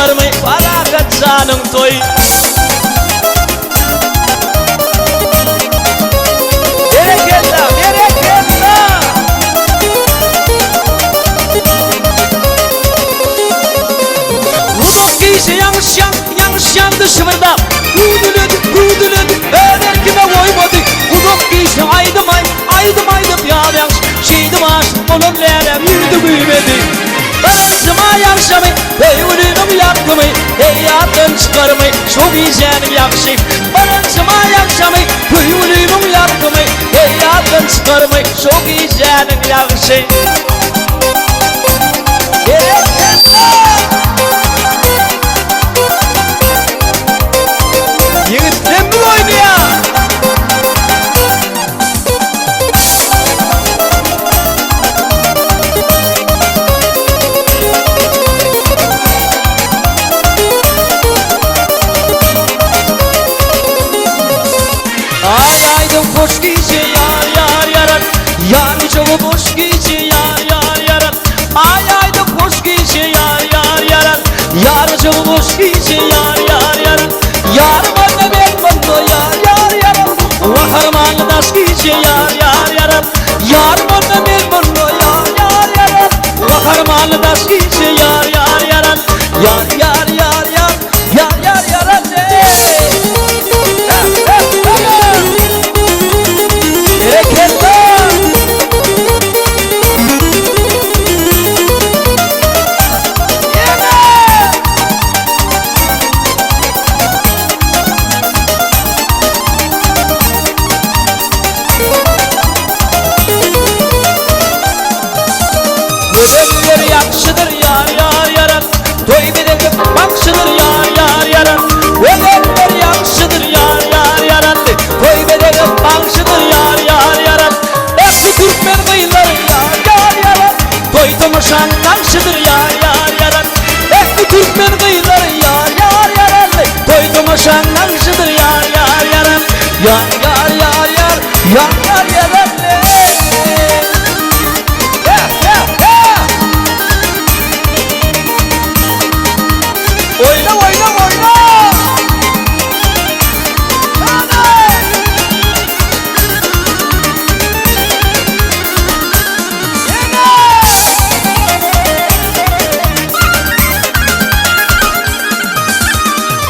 çıkarmayı barakat canın toy. Bereketla bereketla. Uduk giysi yanlış yandı şıvırda. Hudülüdü öder kime koymadı. Uduk giysi aydım yalan. Şeydim aşık olup lerem yürüdü büyümedi. Balansıma yakşamay, hey ulunum yakmay, hey yardım çıkarmay, çok iyicenim yakşay. Balansıma yakşamay, hey ulunum yakmay, hey yardım çıkarmay, çok iyicenim yakşay. Yiğitler mi oynuyor? Ay aydım boş giysi yar yaran. Yarı çoğu boş giysi yar yaran. Ay aydım boş giysi yar yaran. Yarı çoğu boş giysi yar yaran. Yarım anne ben bana yar yaran. Vaharmanı daş giysi yar yaran. Yarım anne ben bana yar yaran. Vaharmanı daş giysi yar yaran. Yar yaran. Ödemler yakşıdır yar yaran. Toy bir de bakşıdır yar yaran. Ödemler yakşıdır yar yaran. Toy bir de bakşıdır yar yaran. Eski Türkmen kıyıları yar yaran. Toy tomaşan nakşıdır yar yaran. Eski Türkmen kıyıları yar yaran. Toy tomaşan nakşıdır yar yaran. Yar yaran. Oyna.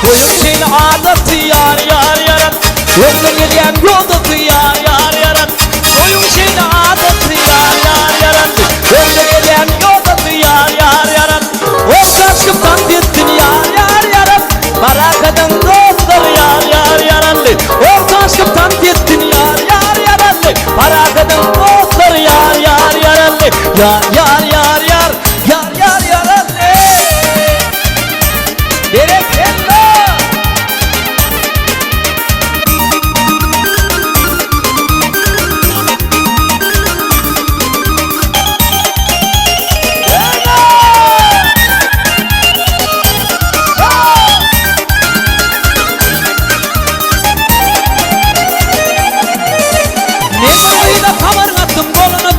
Koyun şeyin adatı yar yaran. Yolda gelen yoldatı yar yaran. Koyun şeyin adatı yar yaran. Yolda gelen yoldatı yar yaran. O karşımdan gittin yar yaran. Barakadan dostlar yar yaran. O karşımdan gittin yar yaran. Barakadan dostlar yar yaran. Yar yaran. Bereketla.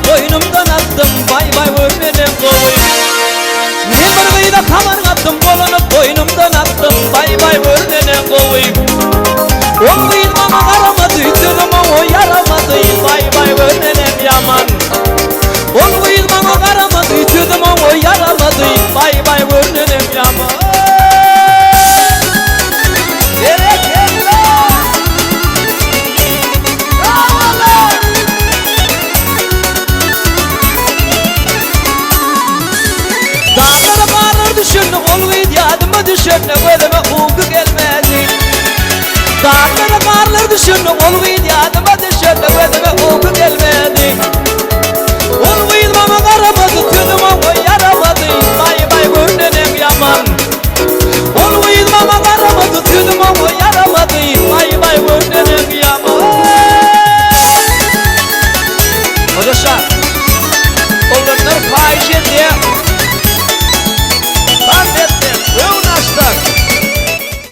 Boynumdan attım vay ölmedim koy. Ne bırgıyla kamar attım bolunu boynumdan attım vay ölmedim koy. O kıyın bana karamadı dedim o yaramadı vay ölmedim yaman. O kıyın bana karamadı dedim o yaramadı vay ölmedim yaman. Düşündüm oluyd yadıma düşündüm ölüme uyku gelmedi. Dağlara karlar düşündüm oluyd yadıma düşündüm